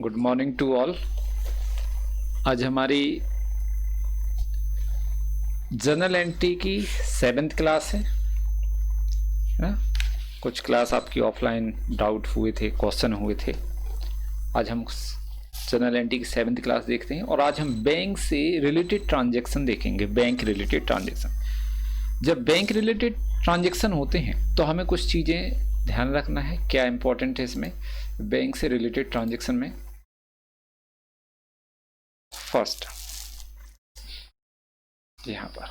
Good morning to all. आज हमारी journal entry की 7th क्लास है ना। कुछ क्लास आपकी ऑफलाइन डाउट हुए थे, क्वेश्चन हुए थे। आज हम जर्नल एंट्री की 7th क्लास देखते हैं और आज हम बैंक से रिलेटेड ट्रांजैक्शन देखेंगे। बैंक रिलेटेड ट्रांजैक्शन, जब बैंक रिलेटेड ट्रांजैक्शन होते हैं तो हमें कुछ चीज़ें ध्यान रखना है। क्या इंपॉर्टेंट है इसमें बैंक से रिलेटेड ट्रांजैक्शन में? फर्स्ट यहाँ पर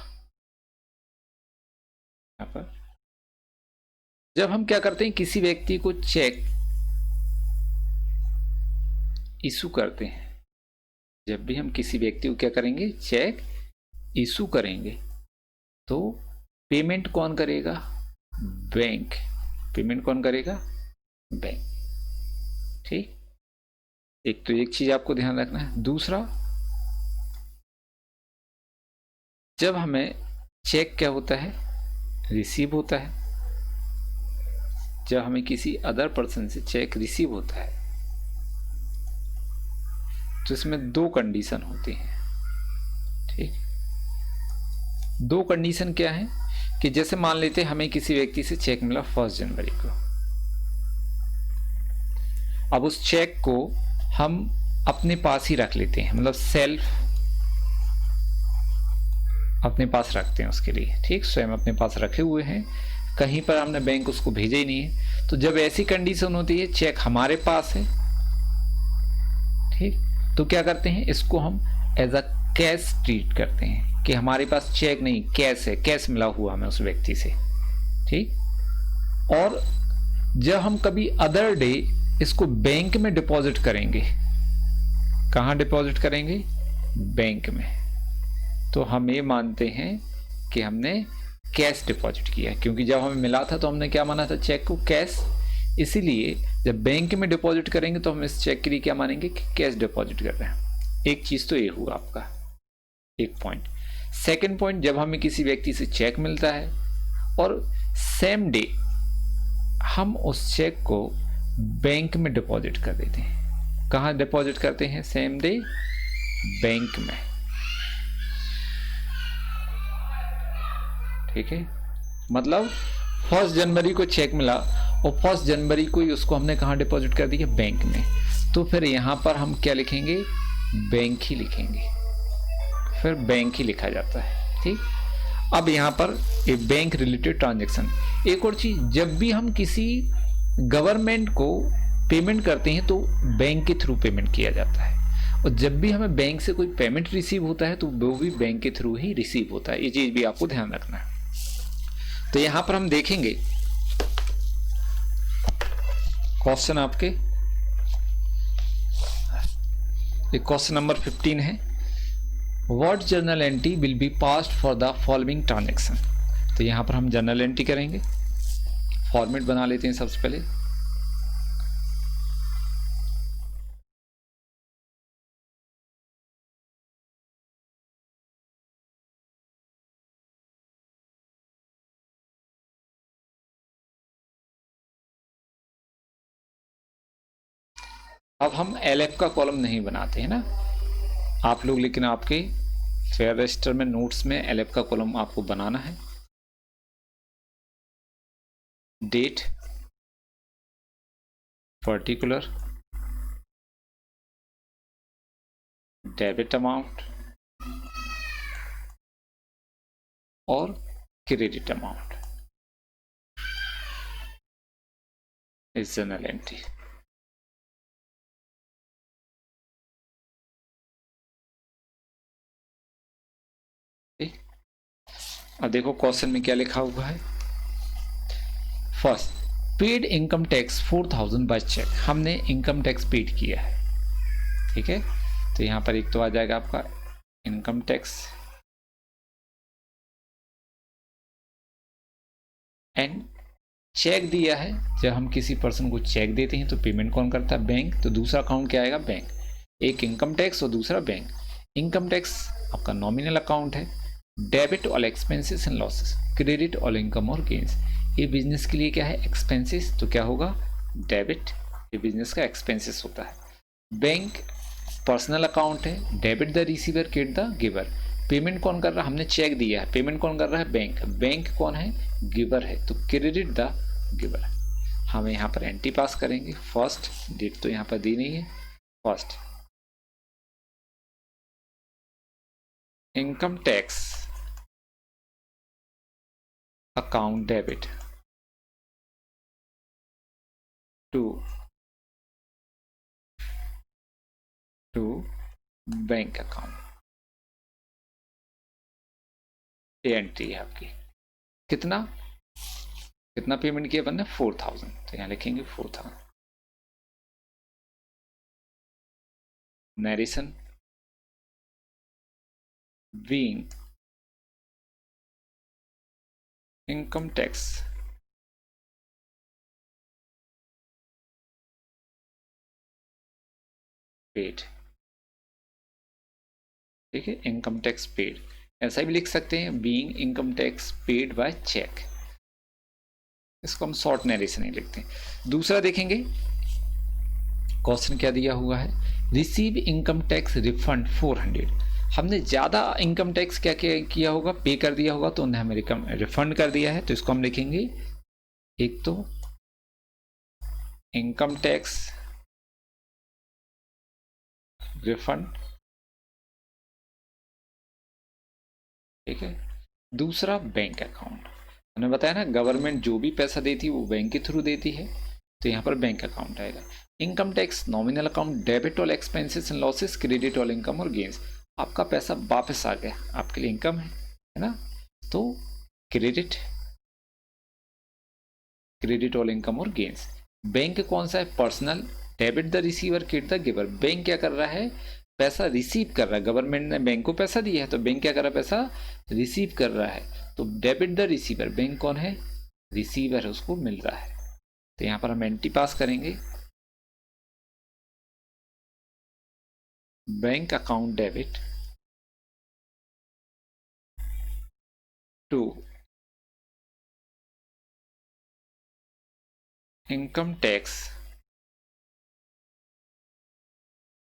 जब हम क्या करते हैं, किसी व्यक्ति को चेक इशू करते हैं, जब भी हम किसी व्यक्ति को क्या करेंगे, चेक इशू करेंगे, तो पेमेंट कौन करेगा? बैंक। पेमेंट कौन करेगा? बैंक। ठीक, एक तो एक चीज आपको ध्यान रखना है। दूसरा, जब हमें चेक क्या होता है, रिसीव होता है। जब हमें किसी अदर पर्सन से चेक रिसीव होता है तो इसमें दो कंडीशन होती हैं। ठीक, दो कंडीशन क्या है कि जैसे मान लेते हैं हमें किसी व्यक्ति से चेक मिला 1 जनवरी को। अब उस चेक को हम अपने पास ही रख लेते हैं, मतलब सेल्फ अपने पास रखते हैं उसके लिए। ठीक, स्वयं अपने पास रखे हुए हैं, कहीं पर हमने बैंक उसको भेजा ही नहीं है। तो जब ऐसी कंडीशन होती है, चेक हमारे पास है, ठीक, तो क्या करते हैं, इसको हम एज अ कैश ट्रीट करते हैं कि हमारे पास चेक नहीं, कैश है, कैश मिला हुआ हमें उस व्यक्ति से। ठीक, और जब हम कभी अदर डे इसको बैंक में डिपॉजिट करेंगे, कहाँ डिपॉजिट करेंगे? बैंक में, तो हम ये मानते हैं कि हमने कैश डिपॉजिट किया, क्योंकि जब हमें मिला था तो हमने क्या माना था, चेक को कैश। इसीलिए जब बैंक में डिपॉजिट करेंगे तो हम इस चेक के लिए क्या मानेंगे कि कैश डिपॉजिट कर रहे हैं। एक चीज तो ये हुआ आपका, एक पॉइंट। सेकंड पॉइंट, जब हमें किसी व्यक्ति से चेक मिलता है और सेम डे हम उस चेक को बैंक में डिपॉजिट कर देते हैं। कहाँ डिपॉजिट करते हैं? सेम डे बैंक में। ठीक है, मतलब 1 जनवरी को चेक मिला और 1 जनवरी को ही उसको हमने कहाँ डिपॉजिट कर दिया? बैंक में। तो फिर यहाँ पर हम क्या लिखेंगे? बैंक ही लिखेंगे, फिर बैंक ही लिखा जाता है। ठीक, अब यहाँ पर ये बैंक रिलेटेड ट्रांजैक्शन। एक और चीज, जब भी हम किसी गवर्नमेंट को पेमेंट करते हैं तो बैंक के थ्रू पेमेंट किया जाता है, और जब भी हमें बैंक से कोई पेमेंट रिसीव होता है तो वो भी बैंक के थ्रू ही रिसीव होता है। ये चीज भी आपको ध्यान रखना है। तो यहां पर हम देखेंगे क्वेश्चन आपके, क्वेश्चन नंबर 15 है, what journal entry will be passed for the following transaction. तो यहां पर हम जर्नल एंट्री करेंगे, फॉर्मेट बना लेते हैं सबसे पहले। अब हम एलएफ का कॉलम नहीं बनाते हैं ना आप लोग, लेकिन आपके फेयर रजिस्टर में नोट्स में एलएफ का कॉलम आपको बनाना है। डेट, पर्टिकुलर, डेबिट अमाउंट और क्रेडिट अमाउंट इस जर्नल एंट्री। अब देखो क्वेश्चन में क्या लिखा हुआ है। First, paid income tax 4000 by cheque. हमने इनकम टैक्स पेड किया है। ठीक है, तो यहां पर एक तो आ जाएगा आपका इनकम टैक्स, एंड चेक दिया है। जब हम किसी पर्सन को चेक देते हैं तो पेमेंट कौन करता है? बैंक। तो दूसरा अकाउंट क्या आएगा? बैंक। एक इनकम टैक्स और दूसरा बैंक। इनकम टैक्स आपका नॉमिनल अकाउंट है, debit all expenses and losses, credit all income और गेन्स। ये बिजनेस के लिए क्या है? एक्सपेंसेस, तो क्या होगा? डेबिट। ये बिजनेस का एक्सपेंसेस होता है। बैंक पर्सनल अकाउंट है, debit the receiver, credit the giver. Payment कौन कर रहा है, हमने चेक दिया है, पेमेंट कौन कर रहा है, बैंक। बैंक कौन है, गिवर है, तो क्रेडिट द गिवर। हम यहाँ पर एंट्री पास करेंगे। फर्स्ट डेट तो यहाँ पर दी नहीं है। First income tax account debit to bank account. ये एंट्री है आपकी। कितना कितना पेमेंट किया अपन ने, 4000, तो यहाँ लिखेंगे 4000। Narration being income tax paid. ठीक है, इनकम टैक्स पेड, ऐसा भी लिख सकते हैं, being income tax paid by cheque. इसको हम शॉर्ट नरेशन ही लिखते हैं। दूसरा देखेंगे क्वेश्चन क्या दिया हुआ है, रिसीव इनकम टैक्स रिफंड 400। हमने ज़्यादा इनकम टैक्स क्या किया होगा, पे कर दिया होगा, तो उन्हें हमें रिफंड कर दिया है। तो इसको हम लिखेंगे, एक तो इनकम टैक्स रिफंड, ठीक है। दूसरा बैंक अकाउंट, हमने बताया ना गवर्नमेंट जो भी पैसा देती है वो बैंक के थ्रू देती है, तो यहाँ पर बैंक अकाउंट आएगा। Income tax nominal account, debit all expenses and losses, credit all income और गेन्स। आपका पैसा वापस आ गया, आपके लिए इनकम है ना, तो क्रेडिट ऑल इनकम और गेन्स। बैंक कौन सा है, personal, debit the receiver, credit the giver. Bank क्या कर रहा है, पैसा रिसीव कर रहा है, गवर्नमेंट ने बैंक को पैसा दिया है, तो बैंक क्या कर रहा है, पैसा रिसीव कर रहा है। तो डेबिट द रिसीवर, बैंक कौन है, रिसीवर है, उसको मिल रहा है। तो यहाँ पर हम एंट्री पास करेंगे, bank account debit to income tax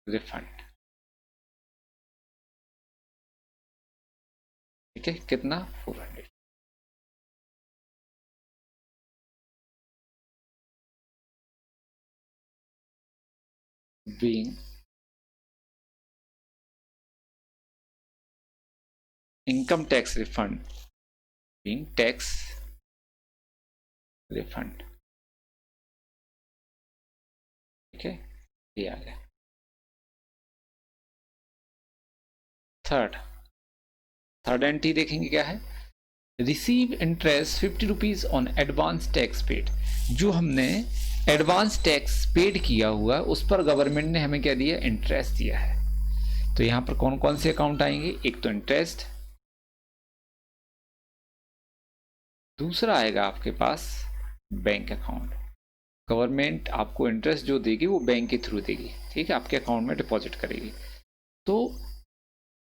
refund. ठीक है, कितना, 400। Being income tax refund, being tax refund. ठीक है, ये आ गया। थर्ड एंट्री देखेंगे क्या है, receive interest 50 rupees on advance tax paid. जो हमने एडवांस टैक्स पेड किया हुआ है उस पर गवर्नमेंट ने हमें क्या दिया, इंटरेस्ट दिया है। तो यहां पर कौन कौन से अकाउंट आएंगे, एक तो इंटरेस्ट, दूसरा आएगा आपके पास बैंक अकाउंट। गवर्नमेंट आपको इंटरेस्ट जो देगी वो बैंक के थ्रू देगी, ठीक है, आपके अकाउंट में डिपॉजिट करेगी। तो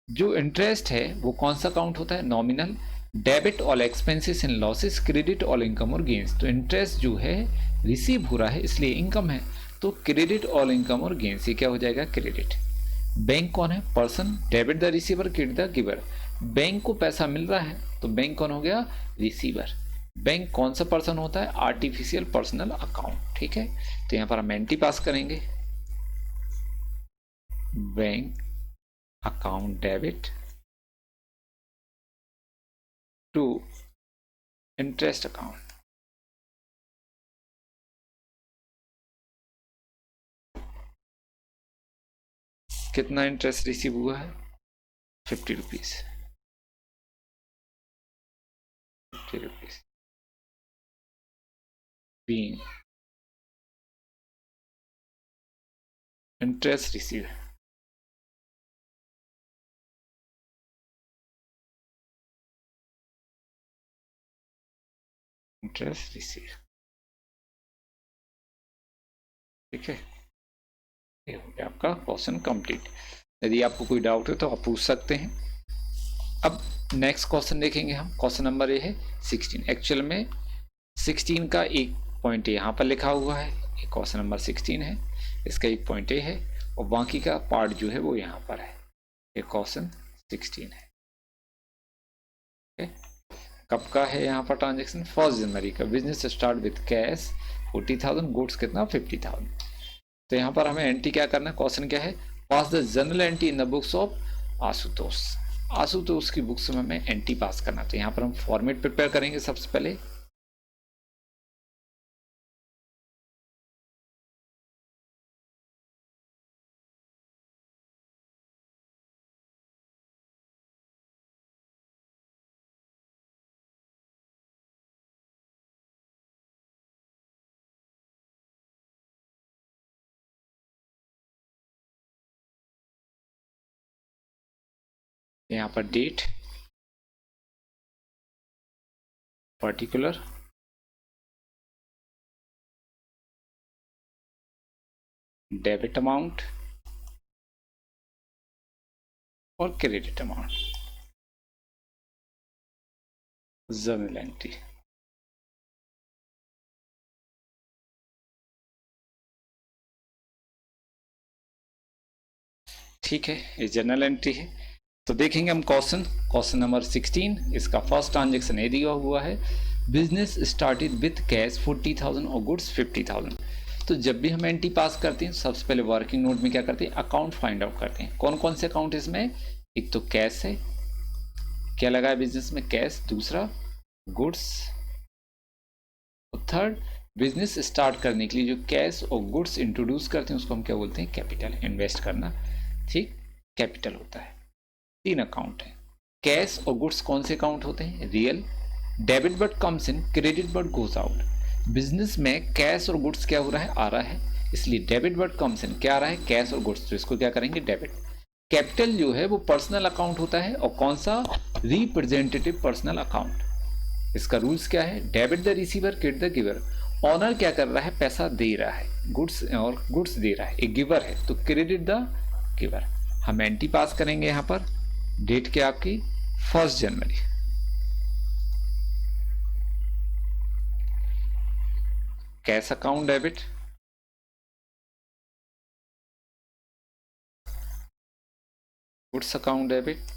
जो इंटरेस्ट है वो कौन सा अकाउंट होता है, nominal, debit all expenses and losses, credit all income और गेन्स। तो इंटरेस्ट जो है रिसीव हो रहा है इसलिए इनकम है, तो क्रेडिट ऑल इनकम और गेन्स, ये क्या हो जाएगा, क्रेडिट। बैंक कौन है, person, debit the receiver, credit the giver. Bank को पैसा मिल रहा है तो बैंक कौन हो गया, रिसीवर। बैंक कौन सा पर्सन होता है, आर्टिफिशियल पर्सनल अकाउंट। ठीक है, तो यहां पर हम एंट्री पास करेंगे, bank account debit to interest account. कितना इंटरेस्ट रिसीव हुआ है, 50 rupees, 50 rupees being interest receive, interest receive. ठीक है, ये हो गया आपका क्वेश्चन कंप्लीट। यदि आपको कोई डाउट है तो आप पूछ सकते हैं। अब नेक्स्ट क्वेश्चन देखेंगे हम, क्वेश्चन नंबर ये है 16। एक्चुअल में 16 का एक पॉइंट यहाँ पर लिखा हुआ है, ये क्वेश्चन नंबर 16 है, इसका एक पॉइंट ये है और बाकी का पार्ट जो है वो यहाँ पर है। ये क्वेश्चन 16 है। कब का है यहाँ पर ट्रांजेक्शन? 1 जनवरी का। Business start with cash 40,000, goods कितना? 50,000। तो यहाँ पर हमें एंट्री क्या करना है? क्वेश्चन क्या है? Pass the general entry in the books of Ashutosh. Ashutosh की बुक्स में हमें एंट्री पास करना। तो यहाँ पर हम फॉर्मेट प्रिपेयर करेंगे सबसे पहले। यहाँ पर डेट, पर्टिकुलर, डेबिट अमाउंट और क्रेडिट अमाउंट, जर्नल एंट्री। ठीक है, ये जर्नल एंट्री है। तो देखेंगे हम क्वेश्चन नंबर 16। इसका फर्स्ट ट्रांजेक्शन ये दिया हुआ है, बिजनेस स्टार्टेड विथ कैश 40,000 और गुड्स 50,000। तो जब भी हम एंट्री पास करते हैं सबसे पहले वर्किंग नोट में क्या करते हैं? अकाउंट फाइंड आउट करते हैं। कौन कौन से अकाउंट इसमें? एक तो कैश है, क्या लगा है बिजनेस में? कैश। दूसरा गुड्स, और थर्ड बिजनेस स्टार्ट करने के लिए जो कैश और गुड्स इंट्रोड्यूस करते हैं उसको हम क्या बोलते हैं? कैपिटल, इन्वेस्ट करना। ठीक, कैपिटल होता है। 3 अकाउंट है। कैश और गुड्स कौन से अकाउंट होते हैं? Real. Debit but comes in, credit but goes out. Business में कैश और गुड्स क्या हो रहा है? आ रहा है, इसलिए डेबिट बट कम्स इन क्या आ रहा है? कैश और गुड्स। तो इसको क्या करेंगे? डेबिट। कैपिटल जो है वो पर्सनल अकाउंट होता है, और कौन सा? Representative personal account. इसका रूल्स क्या है? Debit the receiver, credit the giver. Owner क्या कर रहा है? पैसा दे रहा है, गुड्स और गुड्स दे रहा है, एक गिवर है, तो क्रेडिट द गिवर। हम एंट्री पास करेंगे यहाँ पर। डेट क्या आपकी? 1 जनवरी। Cash account debit, goods account debit,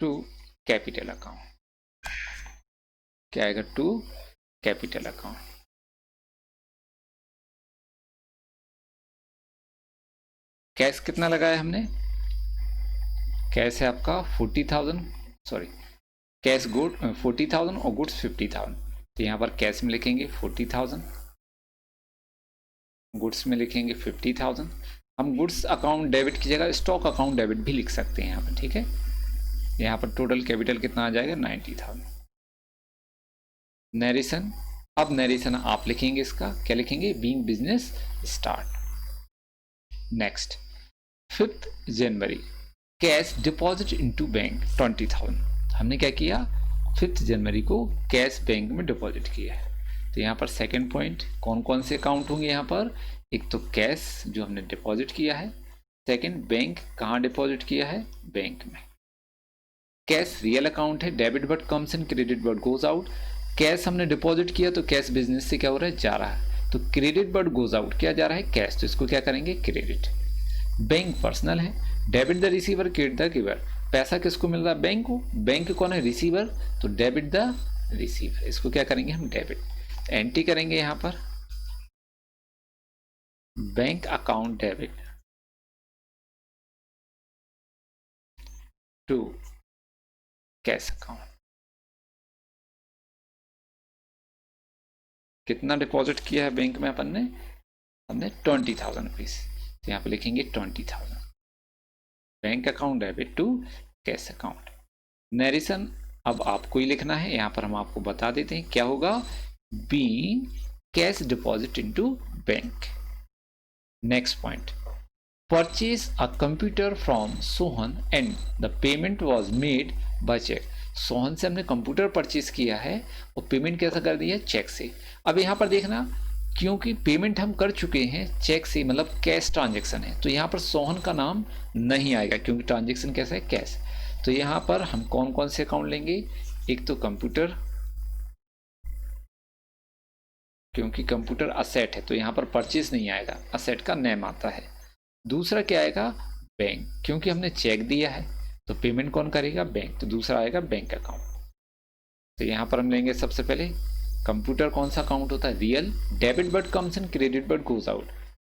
to capital account. क्या आएगा? To capital account. कैश कितना लगाया हमने? कैश है आपका 40,000, सॉरी, कैश गुड 40,000 और गुड्स 50,000। तो यहाँ पर कैश में लिखेंगे 40,000, गुड्स में लिखेंगे 50,000। हम गुड्स अकाउंट डेबिट की जगह स्टॉक अकाउंट डेबिट भी लिख सकते हैं यहाँ पर। ठीक है, यहाँ पर टोटल कैपिटल कितना आ जाएगा? 90,000। नरेशन, अब नरेशन आप लिखेंगे, इसका क्या लिखेंगे? Being business start. नेक्स्ट, 5 जनवरी कैश डिपॉजिट इनटू बैंक 20,000। हमने क्या किया? 5 जनवरी को कैश बैंक में डिपॉजिट किया है। तो यहाँ पर सेकंड पॉइंट, कौन कौन से अकाउंट होंगे यहाँ पर? एक तो कैश जो हमने डिपॉजिट किया है, सेकंड बैंक कहाँ डिपॉजिट किया है? बैंक में। कैश रियल अकाउंट है, debit but comes in, credit but goes out. Cash हमने डिपॉजिट किया तो कैश बिजनेस से क्या हो रहा है? जा रहा है, तो क्रेडिट बट गोज आउट क्या जा रहा है? कैश। तो इसको क्या करेंगे? क्रेडिट। बैंक पर्सनल है, debit the receiver, credit the giver. पैसा किसको मिल रहा है? बैंक को। बैंक कौन है? रिसीवर, तो डेबिट द रिसीवर। इसको क्या करेंगे हम? डेबिट। एंट्री करेंगे यहाँ पर bank account debit to cash account. कितना डिपॉजिट किया है बैंक में अपन ने? हमने 20,000 रुपीज। तो यहाँ पे लिखेंगे 20,000। Bank account debit to cash account. Narration अब आपको ही लिखना है, यहाँ पर हम आपको बता देते हैं क्या होगा? Being cash deposit into bank. Next point, purchase a computer from Sohan and the payment was made by cheque. Sohan से हमने कंप्यूटर परचेज किया है और पेमेंट कैसा कर दिया? चेक से। अब यहाँ पर देखना, क्योंकि पेमेंट हम कर चुके हैं चेक से, मतलब कैश ट्रांजेक्शन है, तो यहाँ पर सोहन का नाम नहीं आएगा क्योंकि ट्रांजेक्शन कैसा है? कैश। तो यहाँ पर हम कौन कौन से अकाउंट लेंगे? एक तो कंप्यूटर, क्योंकि कंप्यूटर असेट है तो यहाँ पर परचेज नहीं आएगा, असेट का नेम आता है। दूसरा क्या आएगा, बैंक, क्योंकि हमने चेक दिया है तो पेमेंट कौन करेगा, बैंक, तो दूसरा आएगा बैंक अकाउंट। तो यहाँ पर हम लेंगे सबसे पहले कंप्यूटर कौन सा अकाउंट होता है, real, debit but comes in, credit but goes out.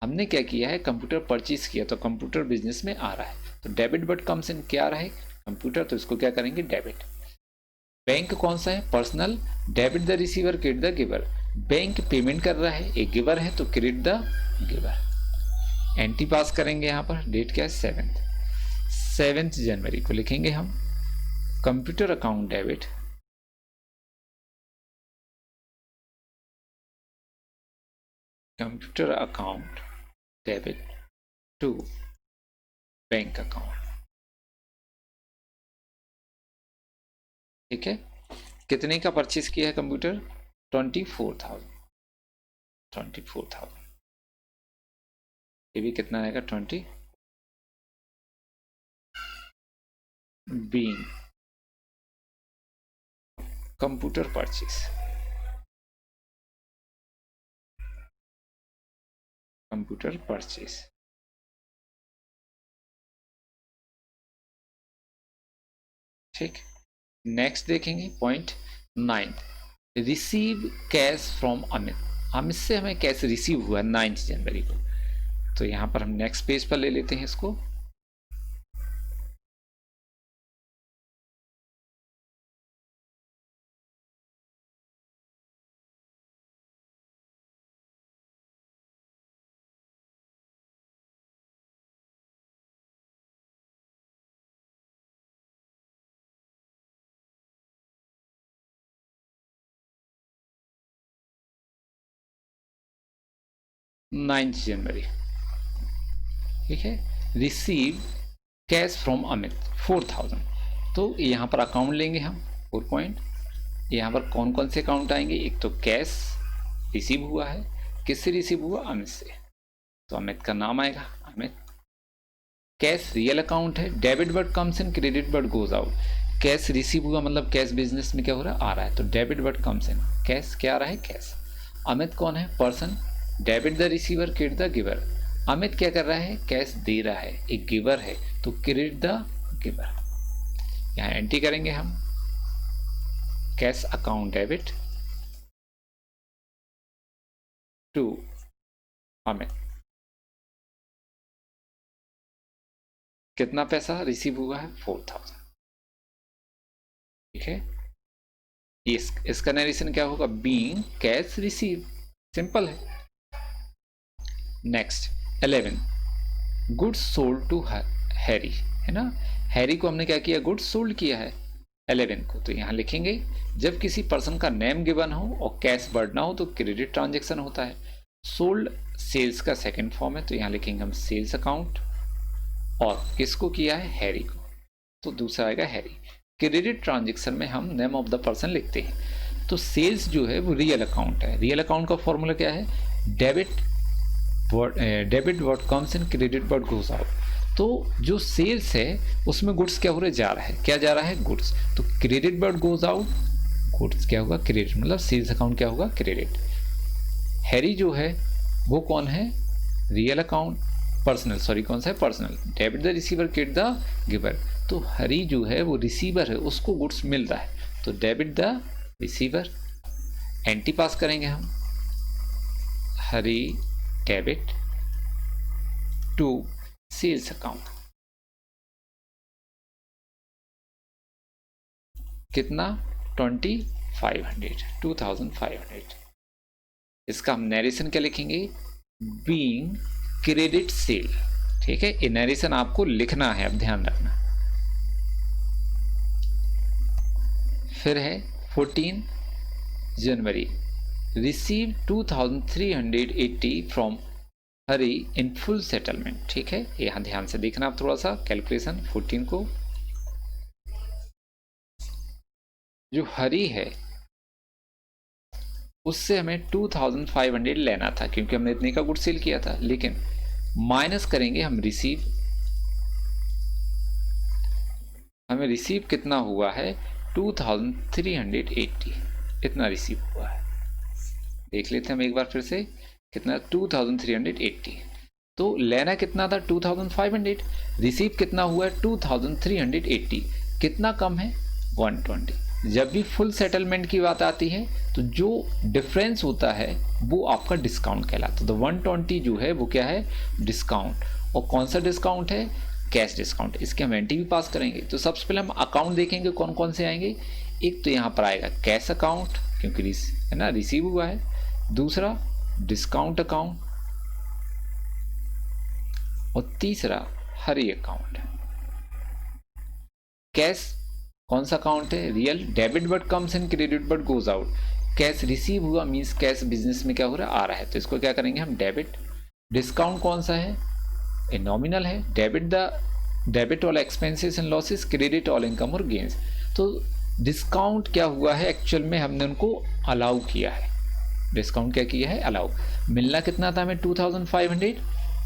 हमने क्या किया है, कंप्यूटर परचेज किया तो कंप्यूटर बिजनेस में आ रहा है, तो डेबिट बट कम्स इन क्या आ रहा है, कंप्यूटर, तो इसको क्या करेंगे, डेबिट। बैंक कौन सा है, personal, debit the receiver, credit the giver. Bank payment कर रहा है, एक गिवर है तो credit the giver. Entry pass करेंगे, यहाँ पर डेट क्या है, 7 जनवरी को लिखेंगे हम। Computer account debit, computer account debit to bank account. ठीक है, कितने का परचेज किया है कंप्यूटर, 24,000। ये भी कितना आएगा, 20, being computer purchase, computer purchase. ठीक, नेक्स्ट देखेंगे point 9, receive cash from Amit. Amit से हमें कैश रिसीव हुआ 9 जनवरी को, तो यहां पर हम नेक्स्ट पेज पर ले लेते हैं इसको। नाइन्थ जनवरी, ठीक है, रिसीव कैश फ्रॉम अमित 4,000। तो यहाँ पर अकाउंट लेंगे हम 4 पॉइंट, यहाँ पर कौन कौन से अकाउंट आएंगे, एक तो कैश रिसीव हुआ है, किससे रिसीव हुआ, अमित से, तो अमित का नाम आएगा अमित। कैश रियल अकाउंट है, debit but comes in, credit but goes out. Cash receive हुआ मतलब कैश बिजनेस में क्या हो रहा है, आ रहा है, तो debit but comes in, cash क्या आ रहा है, कैश। अमित कौन है, person, debit the receiver, credit the giver. Amit क्या कर रहा है, कैश दे रहा है, एक गिवर है तो क्रेडिट द गिवर। यहाँ एंट्री करेंगे हम, cash account debit to Amit. कितना पैसा रिसीव हुआ है, 4,000। ठीक है, इसका नरेशन क्या होगा, बीइंग कैश रिसीव, सिंपल है। Next 11, goods sold to Harry, है ना, हैरी को हमने क्या किया, गुड्स सोल्ड किया है 11 को, तो यहाँ लिखेंगे जब किसी पर्सन का नेम गिवन हो और कैश वर्ड ना हो तो क्रेडिट ट्रांजेक्शन होता है। सोल्ड सेल्स का सेकंड फॉर्म है, तो यहाँ लिखेंगे हम सेल्स अकाउंट, और किसको किया है, हैरी को, तो दूसरा आएगा हैरी। क्रेडिट ट्रांजेक्शन में हम नेम ऑफ द पर्सन लिखते हैं, तो सेल्स जो है वो रियल अकाउंट है। रियल अकाउंट का फॉर्मूला क्या है, debit what comes in, credit what goes out. तो जो सेल्स है उसमें गुड्स क्या हो रहा है, जा रहा है, क्या जा रहा है, गुड्स, तो credit what goes out, goods क्या होगा, क्रेडिट, मतलब सेल्स अकाउंट क्या होगा, क्रेडिट। हैरी जो है वो कौन है, रियल अकाउंट, पर्सनल, सॉरी कौन सा है, personal, debit the receiver, credit the giver. तो हरी जो है वो रिसीवर है, उसको गुड्स मिल रहा है, तो डेबिट द रिसीवर। एंटी पास करेंगे हम, हरी डेबिट टू सेल्स अकाउंट, कितना, 2,500। इसका हम नरेशन क्या लिखेंगे, बीइंग क्रेडिट सेल। ठीक है, ये नरेशन आपको लिखना है, अब ध्यान रखना। फिर है 14 January, receive 2,380 from Hari in full settlement. ठीक है, यहां ध्यान से देखना आप थोड़ा सा कैलकुलेशन 14 को। जो हरी है उससे हमें 2,500 लेना था, क्योंकि हमने इतने का गुड सेल किया था, लेकिन माइनस करेंगे हम रिसीव, हमें रिसीव कितना हुआ है, 2,380, इतना रिसीव हुआ है। देख लेते हैं हम एक बार फिर से, कितना 2380। तो लेना कितना था 2500, रिसीव कितना हुआ है 2380, कितना कम है 120। जब भी फुल सेटलमेंट की बात आती है तो जो डिफरेंस होता है वो आपका डिस्काउंट कहलाता है। तो 120 जो है वो क्या है, डिस्काउंट। और कौन सा डिस्काउंट है, कैश डिस्काउंट। इसके हम एंट्री भी पास करेंगे। तो सबसे पहले हम अकाउंट देखेंगे कौन कौन से आएंगे। एक तो यहाँ पर आएगा कैश अकाउंट, क्योंकि है ना रिसीव हुआ है। दूसरा डिस्काउंट अकाउंट, और तीसरा हरी अकाउंट। कैश कौन सा अकाउंट है, real, debit but comes in, credit but goes out. Cash receive हुआ मीन्स कैश बिजनेस में क्या हो रहा है, आ रहा है, तो इसको क्या करेंगे हम डेबिट। डिस्काउंट कौन सा है, ए नॉमिनल है, debit all expenses and losses, credit all income और गेन्स। तो डिस्काउंट क्या हुआ है, एक्चुअल में हमने उनको अलाउ किया है। डिस्काउंट क्या किया है, अलाउ। मिलना कितना था हमें 2500,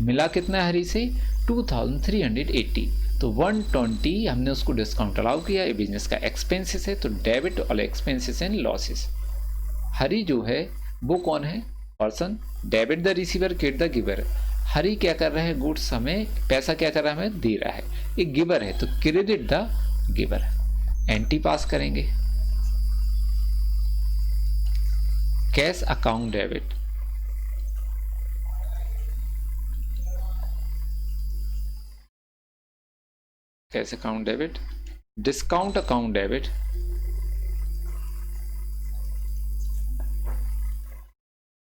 मिला कितना है हरी से 2380। तो 120 हमने उसको डिस्काउंट अलाउ किया। ये बिजनेस का एक्सपेंसेस है, तो debit all expenses and losses. Hari जो है वो कौन है, person, debit the receiver, credit the giver. Hari क्या कर रहा है, गुड्स हमें पैसा क्या कर रहा है, हमें दे रहा है, एक गिवर है, तो credit the giver. Entry pass करेंगे, cash account debit, cash account debit, discount account debit,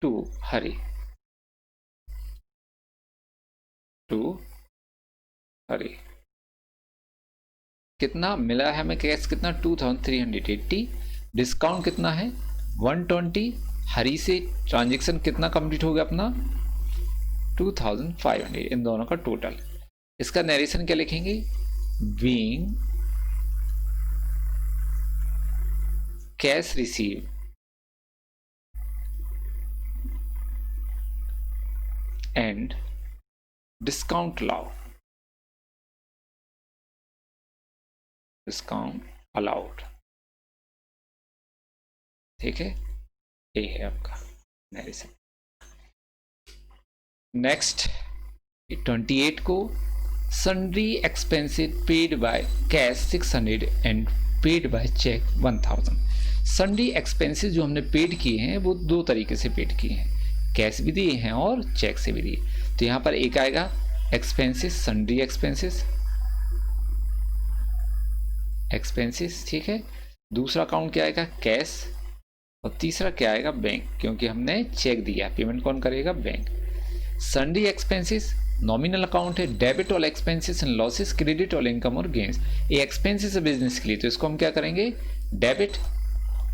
to Hari, to Hari. कितना मिला है हमें कैश, कितना 2380, डिस्काउंट कितना है 120, हरी से ट्रांजेक्शन कितना कंप्लीट हो गया अपना 2500, इन दोनों का टोटल। इसका नरेशन क्या लिखेंगे, being cash receive and discount allow, discount allowed. ठीक है, ये है आपका नरेशन। नेक्स्ट 28 को sundry expenses paid by cash 600 and paid by cheque 1000। Sundry expenses जो हमने पेड किए हैं वो दो तरीके से पेड किए हैं, कैश भी दिए हैं और चेक से भी दिए। तो यहाँ पर एक आएगा एक्सपेंसेस, सन्ड्री एक्सपेंसेस, एक्सपेंसेस, ठीक है। दूसरा अकाउंट क्या आएगा, कैश, और तीसरा क्या आएगा, बैंक, क्योंकि हमने चेक दिया, पेमेंट कौन करेगा, bank. Sundry expenses nominal account है, debit all expenses and losses, credit all income और गेन्स। ये एक्सपेंसेस है बिजनेस के लिए, तो इसको हम क्या करेंगे डेबिट।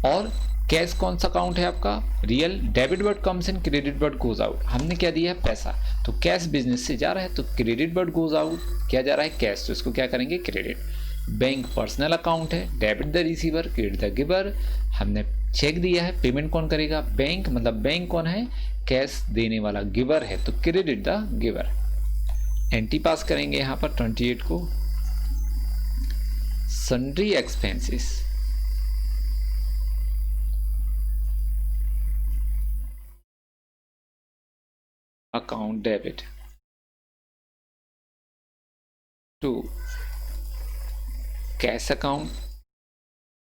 और कैश कौन सा अकाउंट है आपका, real, debit but comes in, credit but goes out. हमने क्या दिया है, पैसा, तो कैश बिजनेस से जा रहा है, तो क्रेडिट बट गोज आउट क्या जा रहा है, कैश, तो इसको क्या करेंगे क्रेडिट। बैंक पर्सनल अकाउंट है, debit the receiver, credit the giver. हमने चेक दिया है, पेमेंट कौन करेगा, बैंक, मतलब बैंक कौन है, कैश देने वाला, गिवर है, तो credit the giver. Entry pass करेंगे यहाँ पर 28 को, sundry expenses account debit to cash account.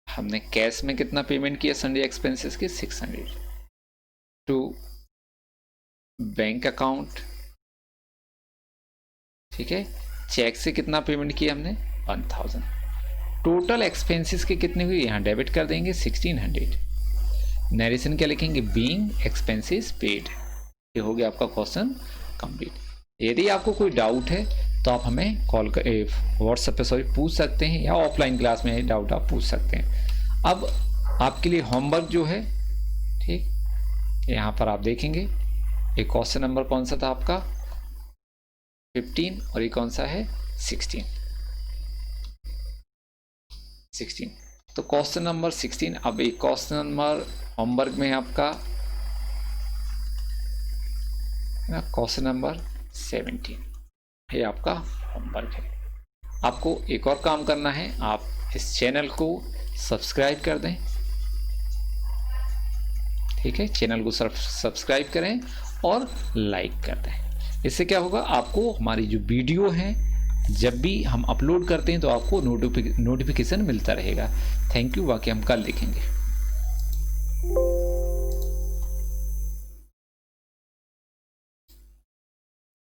हमने कैश में कितना पेमेंट किया सन्ड्री एक्सपेंसेस के 600, टू बैंक अकाउंट, ठीक है। चेक से कितना पेमेंट किया हमने 1000। टोटल एक्सपेंसेस के कितने हुए, यहाँ डेबिट कर देंगे 1600। नरेशन क्या लिखेंगे, बीइंग एक्सपेंसेस पेड। ये हो गया आपका क्वेश्चन कंप्लीट। यदि आपको कोई डाउट है तो आप हमें कॉल कर व्हाट्सएप पे पूछ सकते हैं, या ऑफलाइन क्लास में डाउट आप पूछ सकते हैं। अब आपके लिए होमवर्क जो है, ठीक, यहाँ पर आप देखेंगे एक क्वेश्चन नंबर कौन सा था आपका 15, और ये कौन सा है 16। तो क्वेश्चन नंबर 16। अब एक क्वेश्चन नंबर होमवर्क में आपका क्वेश्चन नंबर 17, ये आपका होमवर्क है। आपको एक और काम करना है, आप इस चैनल को सब्सक्राइब कर दें, ठीक है, चैनल को सब्सक्राइब करें और लाइक कर दें। इससे क्या होगा, आपको हमारी जो वीडियो है जब भी हम अपलोड करते हैं तो आपको नोटिफिकेशन मिलता रहेगा। थैंक यू, बाकी हम कल देखेंगे।